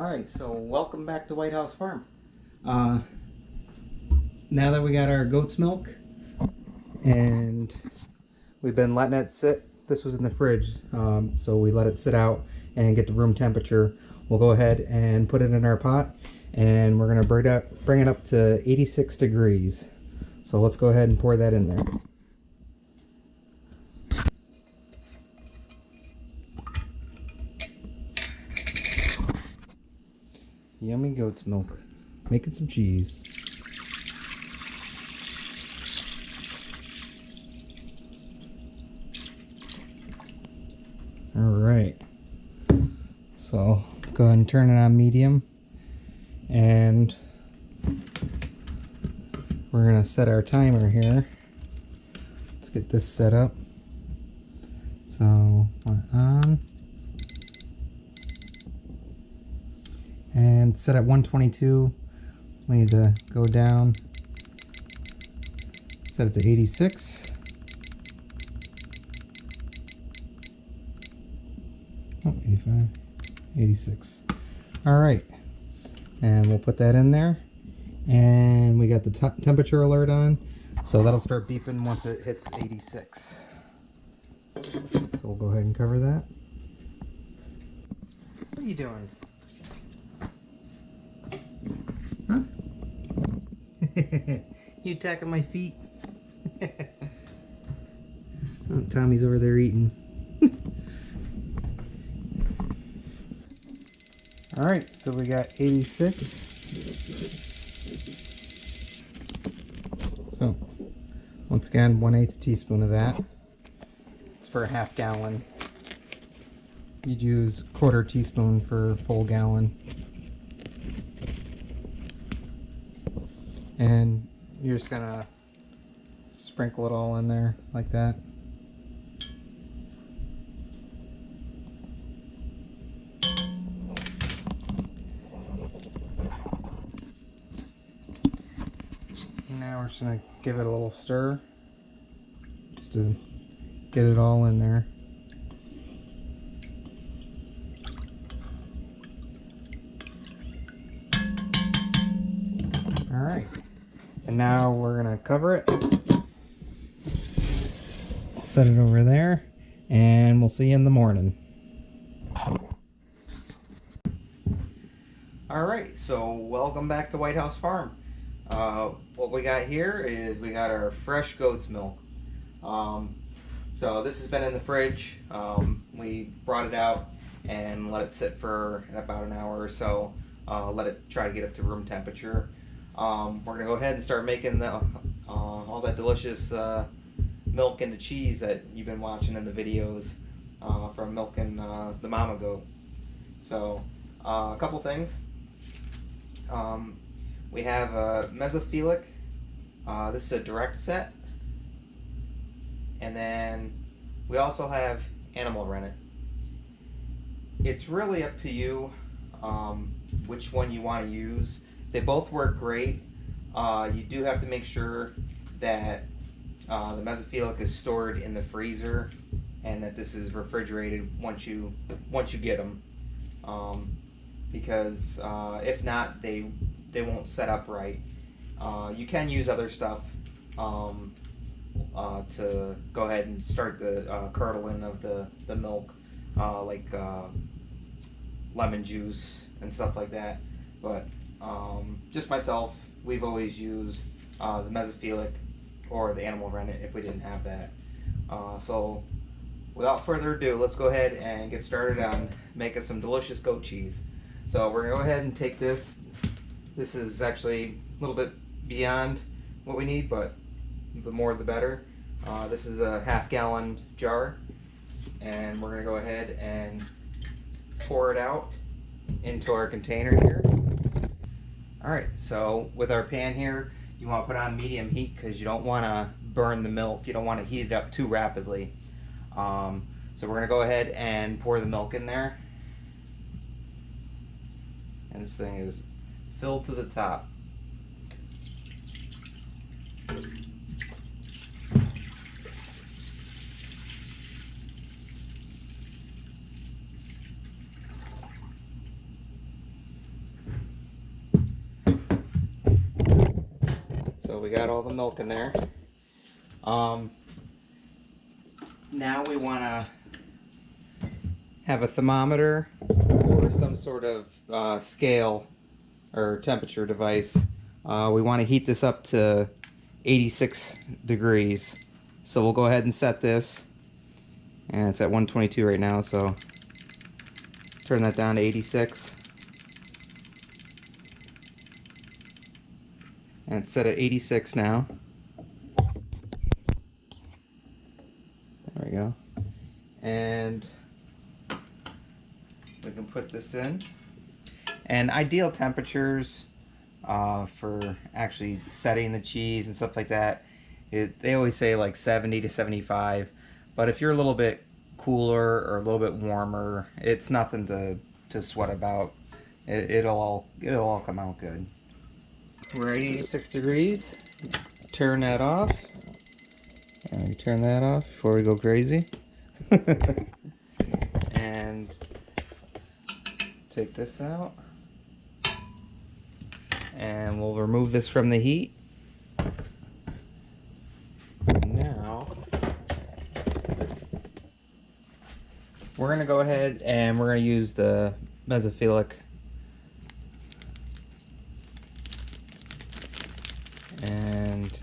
Alright, so welcome back to Whitehouse Farm. Now that we got our goat's milk and we've been letting it sit, this was in the fridge, so we let it sit out and get to room temperature. We'll go ahead and put it in our pot and we're going to bring it up to 86 degrees. So let's go ahead and pour that in there. Yummy goat's milk. Making some cheese. Alright. So let's go ahead and turn it on medium. And we're going to set our timer here. Let's get this set up. So, on. And set at 122. We need to go down. Set it to 86. Oh, 85. 86. Alright. And we'll put that in there. And we got the temperature alert on. So that'll start beeping once it hits 86. So we'll go ahead and cover that. What are you doing? Huh? You attacking my feet? Oh, Tommy's over there eating. Alright, so we got 86. So, once again, 1/8 teaspoon of that. It's for a half gallon. You'd use 1/4 teaspoon for a full gallon. And you're just gonna sprinkle it all in there like that. Now we're just gonna give it a little stir just to get it all in there. Alright, and now we're gonna cover it, set it over there, and we'll see you in the morning. Alright, so welcome back to Whitehouse Farm. What we got here is we got our fresh goat's milk. So this has been in the fridge. We brought it out and let it sit for about an hour or so. Let it try to get up to room temperature. We're gonna go ahead and start making all that delicious milk into cheese that you've been watching in the videos from milking the mama goat. So a couple things. We have a mesophilic. This is a direct set. And then we also have animal rennet. It's really up to you which one you want to use. They both work great. You do have to make sure that the mesophilic is stored in the freezer and that this is refrigerated once you get them. Because if not, they won't set up right. You can use other stuff to go ahead and start the curdling of the milk, like lemon juice and stuff like that. But just myself, we've always used the mesophilic or the animal rennet if we didn't have that. So without further ado, let's go ahead and get started on making some delicious goat cheese. So we're gonna go ahead and take this. This is actually a little bit beyond what we need, but the more the better. This is a half-gallon jar, and we're gonna go ahead and pour it out into our container here. Alright, so with our pan here, you want to put on medium heat because you don't want to burn the milk. You don't want to heat it up too rapidly. So we're going to go ahead and pour the milk in there. And this thing is filled to the top. we got all the milk in there. Now we want to have a thermometer or some sort of scale or temperature device. We want to heat this up to 86 degrees. So we'll go ahead and set this. And it's at 122 right now, so turn that down to 86. And it's set at 86 now. There we go. And we can put this in. And ideal temperatures for actually setting the cheese and stuff like that, they always say like 70 to 75. But if you're a little bit cooler or a little bit warmer, it's nothing to sweat about. It'll all come out good. We're at 86 degrees. Turn that off. And turn that off before we go crazy. And take this out. And we'll remove this from the heat. Now we're going to go ahead and we're going to use the mesophilic. And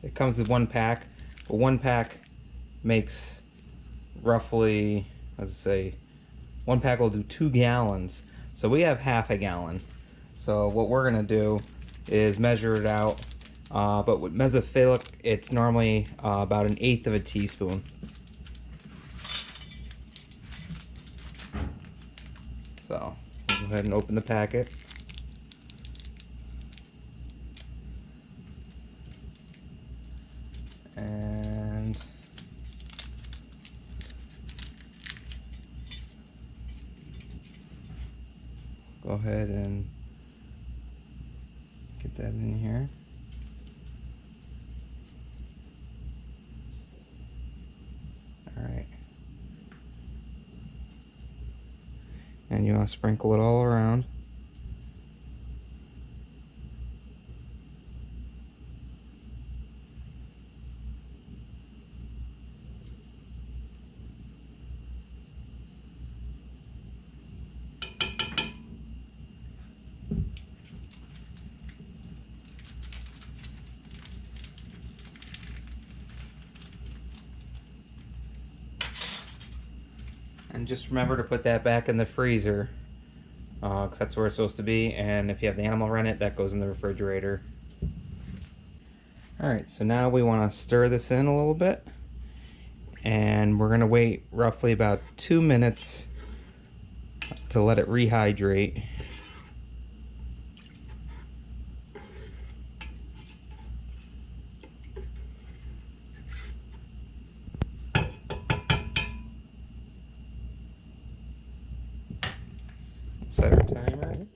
it comes with 1 pack, but 1 pack makes roughly, let's say, 1 pack will do 2 gallons. So we have half a gallon. So what we're gonna do is measure it out. But with mesophilic, it's normally about 1/8 of a teaspoon. So we'll go ahead and open the packet. And go ahead and get that in here. All right. And you want to sprinkle it all around. And just remember to put that back in the freezer, because that's where it's supposed to be. And if you have the animal run it, that goes in the refrigerator. Alright, so now we want to stir this in a little bit. And we're going to wait roughly about 2 minutes to let it rehydrate. Set our timer.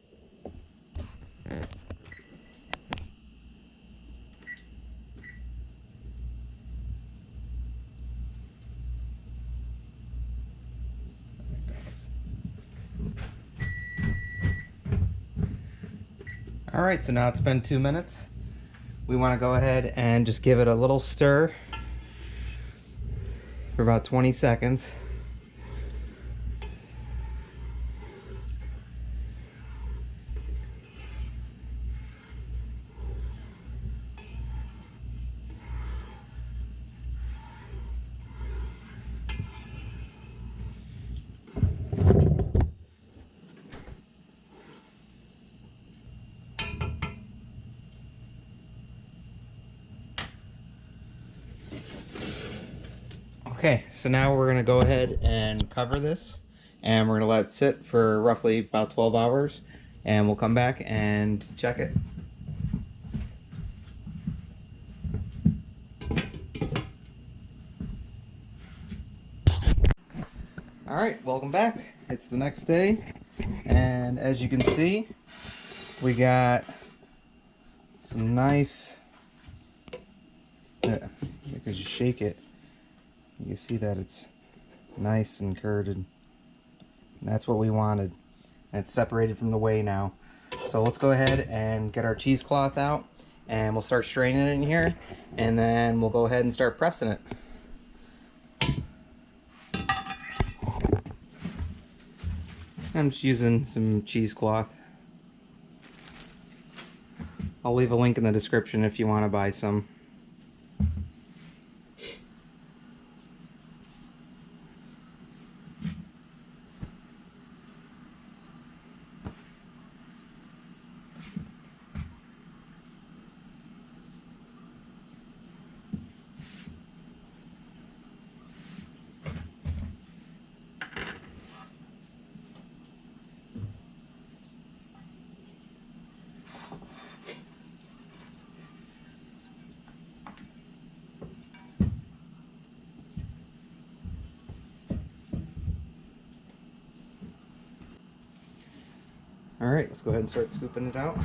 Alright, so now it's been 2 minutes. We want to go ahead and just give it a little stir for about 20 seconds. Okay, so now we're going to go ahead and cover this, and we're going to let it sit for roughly about 12 hours, and we'll come back and check it. Alright, welcome back. It's the next day, and as you can see, we got some nice, because you shake it, you can see that it's nice and curded. That's what we wanted. And it's separated from the whey now. So let's go ahead and get our cheesecloth out, and we'll start straining it in here, and then we'll go ahead and start pressing it. I'm just using some cheesecloth. I'll leave a link in the description if you want to buy some. Alright, let's go ahead and start scooping it out.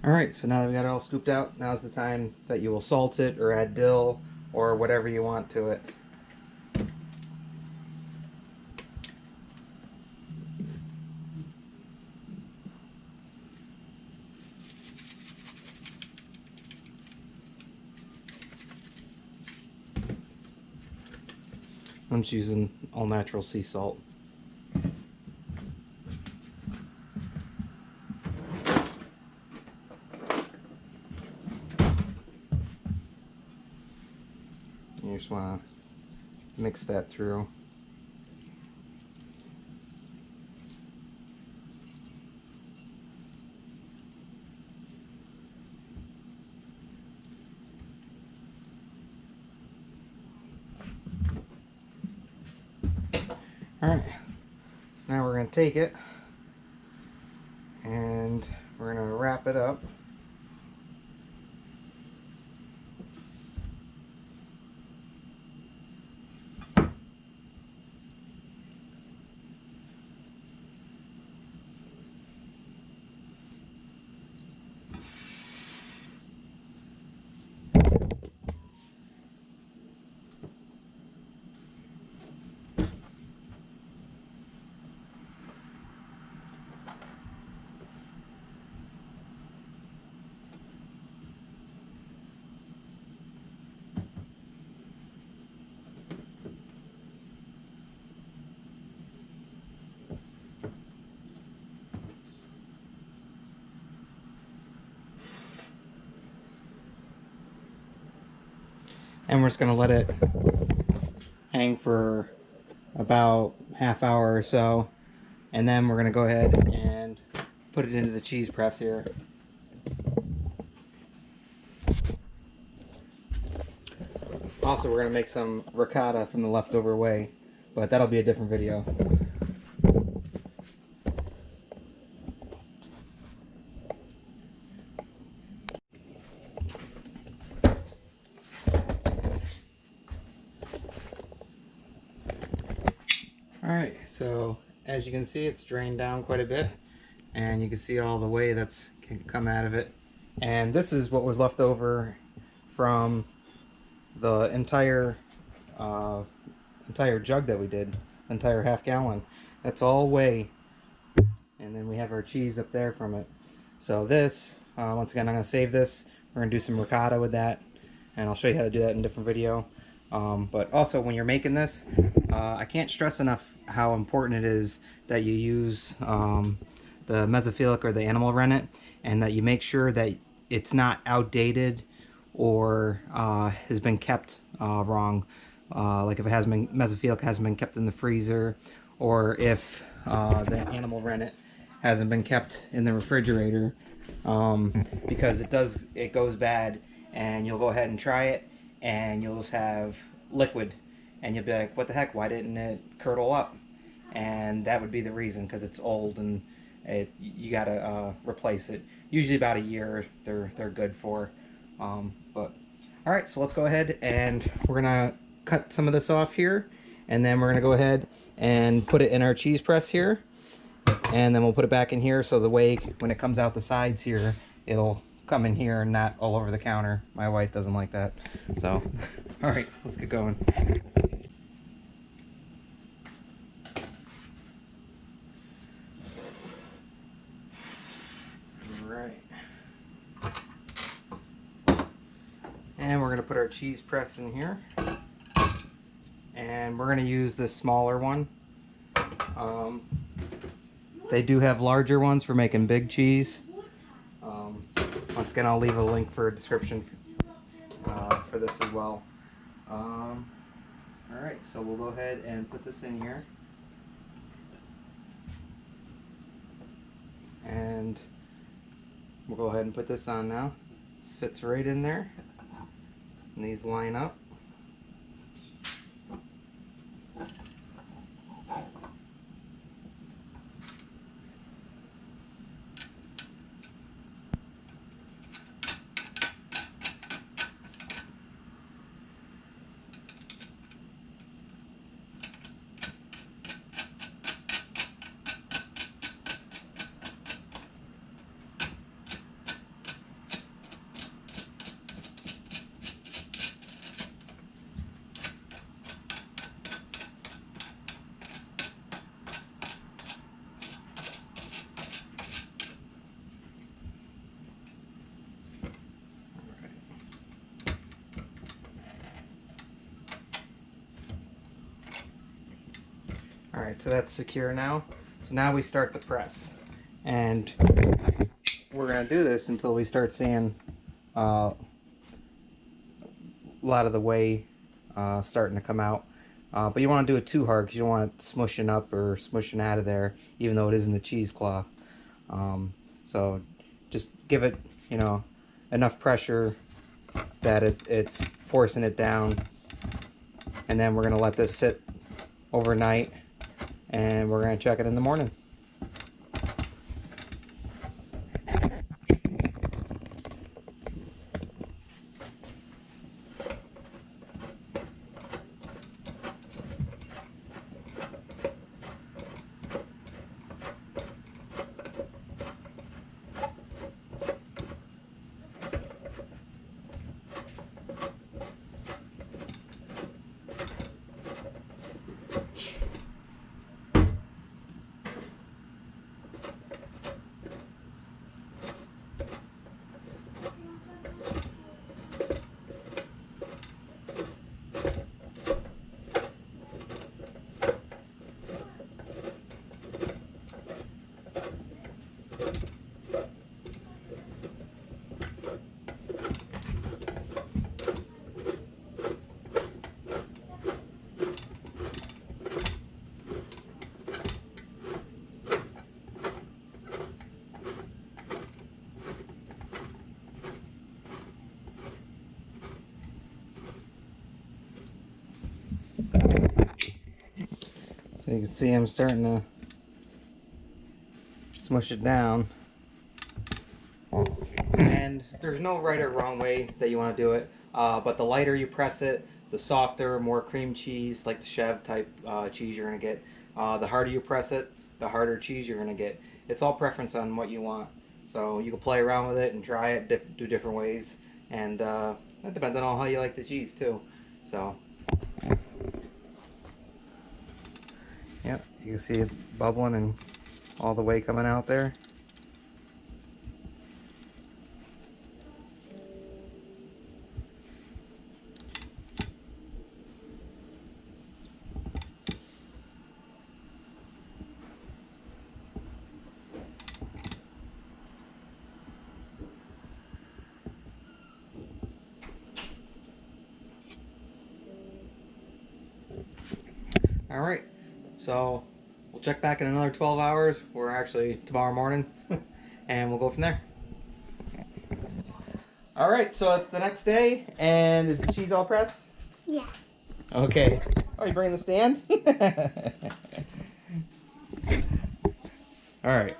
Alright, so now that we got it all scooped out, now's the time that you will salt it or add dill or whatever you want to it. I'm just using all natural sea salt. You just want to mix that through. Alright, so now we're going to take it and we're going to wrap it up. And we're just going to let it hang for about half hour or so, and then we're going to go ahead and put it into the cheese press here. Also, we're going to make some ricotta from the leftover whey, but that'll be a different video. Alright, so as you can see, it's drained down quite a bit, and you can see all the whey that's come out of it. And this is what was left over from the entire jug that we did, entire half gallon. That's all whey, and then we have our cheese up there from it. So this, once again, I'm going to save this. We're going to do some ricotta with that, and I'll show you how to do that in a different video. But also, when you're making this, I can't stress enough how important it is that you use the mesophilic or the animal rennet, and that you make sure that it's not outdated or has been kept wrong. Like if it hasn't been, mesophilic hasn't been kept in the freezer, or if the animal rennet hasn't been kept in the refrigerator, because it goes bad, and you'll go ahead and try it, and you'll just have liquid, and you'll be like, what the heck, why didn't it curdle up? And that would be the reason, because it's old, and you gotta replace it. Usually about a year they're good for. But all right, so let's go ahead and we're gonna cut some of this off here, and then we're gonna go ahead and put it in our cheese press here, and then we'll put it back in here, so the way when it comes out the sides here, it'll come in here and not all over the counter. My wife doesn't like that. So all right, let's get going. And we're going to put our cheese press in here, and we're going to use this smaller one. They do have larger ones for making big cheese. Once again, I'll leave a link for a description for this as well. Alright, so we'll go ahead and put this in here. And we'll go ahead and put this on now. This fits right in there. And these line up. Alright, so that's secure now. So now we start the press. And we're going to do this until we start seeing a lot of the whey starting to come out. But you want to do it too hard because you don't want it smushing up or smushing out of there, even though it is in the cheesecloth. So just give it, enough pressure that it's forcing it down. And then we're going to let this sit overnight, and we're going to check it in the morning. So you can see I'm starting to smush it down. And there's no right or wrong way that you want to do it, but the lighter you press it, the softer, more cream cheese, like the Chev type cheese you're going to get. The harder you press it, the harder cheese you're going to get. It's all preference on what you want. So you can play around with it and try it, do different ways. And that depends on how you like the cheese too. So, yep, you can see it bubbling and all the whey coming out there. All right. So we'll check back in another 12 hours. We're actually tomorrow morning, and we'll go from there. All right. So it's the next day, and is the cheese all pressed? Yeah. Okay. Oh, you bringing the stand? All right.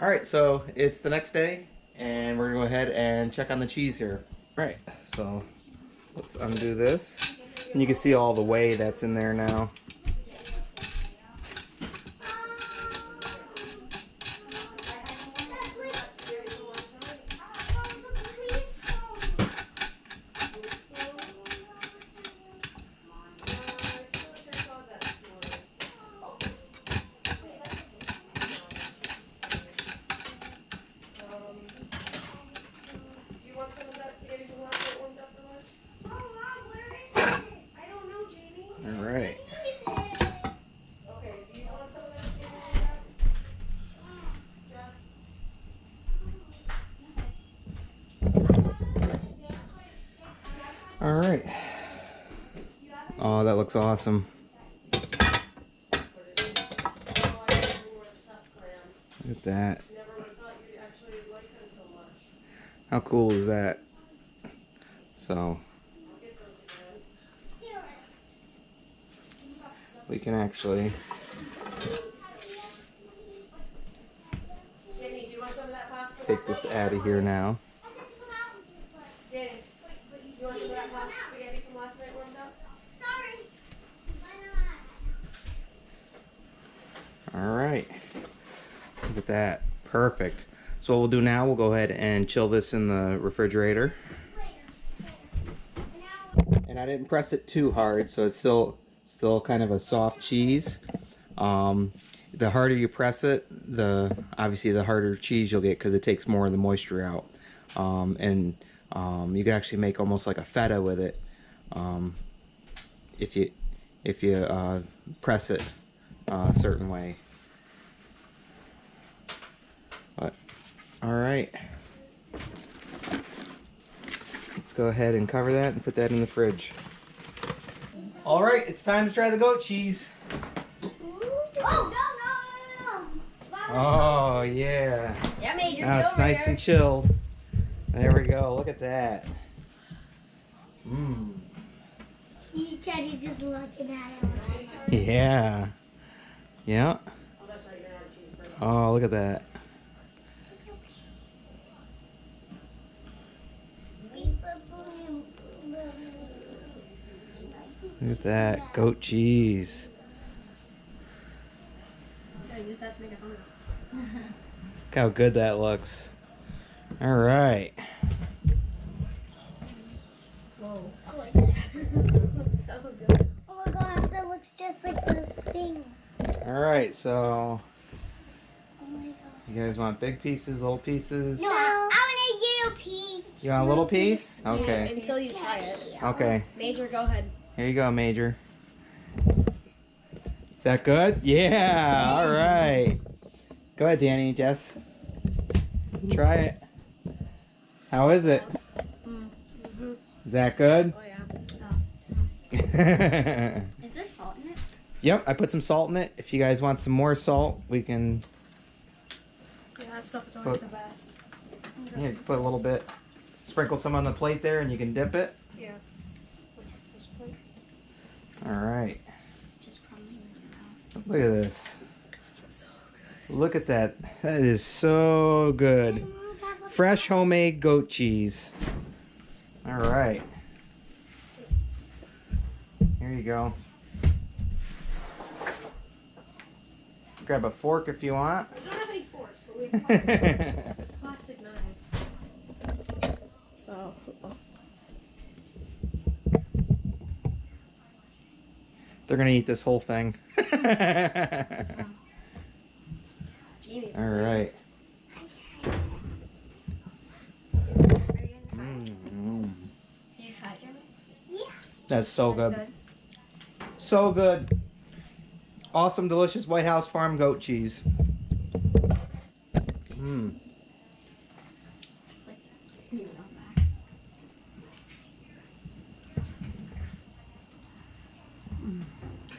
All right, so it's the next day, and we're gonna go ahead and check on the cheese here. All right, so let's undo this. And you can see all the whey that's in there now. All right. All right. Oh, that looks awesome. Look at that. How cool is that? So we can actually take this out of here now. All right, look at that, perfect. So what we'll do now, we'll go ahead and chill this in the refrigerator. And I didn't press it too hard, so it's still kind of a soft cheese. The harder you press it, obviously the harder cheese you'll get, because it takes more of the moisture out. You can actually make almost like a feta with it, if you press it a certain way. But all right, let's go ahead and cover that and put that in the fridge. All right, it's time to try the goat cheese. Oh, no. Oh yeah. Yeah, Major. Now it's nice and chilled. There we go. Look at that. Mmm. Teddy's just looking at it. Yeah. Yeah. Oh, look at that. Look at that. Goat cheese. Use that to make it hungry. Look how good that looks. All right. Whoa. I like that. This looks so good. Oh my gosh, that looks just like those things. All right, so Oh my god. you guys want big pieces, little pieces? No, I want a little piece. You want a little piece? Okay. Yeah, until you try it. Okay. Major, go ahead. Here you go, Major. Is that good? Yeah. All right. Go ahead, Danny, Jess. Try it. How is it? Mm-hmm. Is that good? Oh, yeah. Is there salt in it? Yep, I put some salt in it. If you guys want some more salt, we can. Yeah, that stuff is always the best. Yeah, put a little bit. Sprinkle some on the plate there, and you can dip it. Yeah. All right. Just crumbling in your mouth. Look at this. It's so good. Look at that. That is so good. Fresh homemade goat cheese. All right. Here you go. Grab a fork if you want. We don't have any forks, but we have plastic, plastic knives. So, They're gonna eat this whole thing. Jamie. All right. Can you try it, Jeremy? Yeah. That's so That's good. So good. Awesome, delicious Whitehouse Farm goat cheese. Mmm. Just like that. You know that.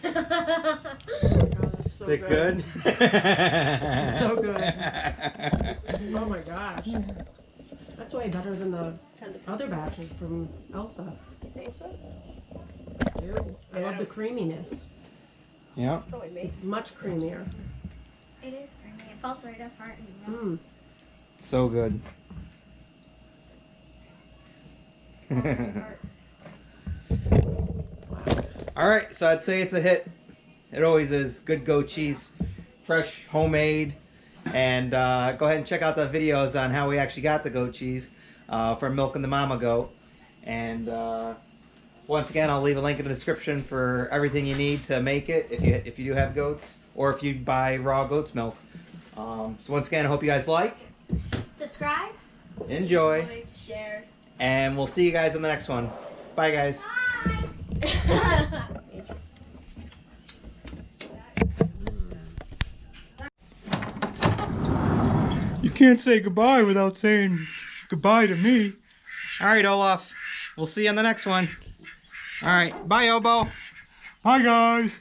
Oh my God, that's so Is it good? So good. Oh my gosh. That's way better than the other batches from Elsa. You think so? I do. I love the creaminess. Yeah. It's much creamier. It is creamy. It falls right up hard. You know? So good. All right, so I'd say it's a hit. It always is. Good goat cheese, fresh, homemade. And go ahead and check out the videos on how we actually got the goat cheese from milking the mama goat. And once again, I'll leave a link in the description for everything you need to make it if you do have goats or if you buy raw goat's milk. So once again, I hope you guys like, Subscribe. enjoy, Share. and we'll see you guys in the next one. Bye, guys. Bye. You can't say goodbye without saying goodbye to me. All right, Olaf. We'll see you on the next one. All right. Bye, Obo. Bye, guys.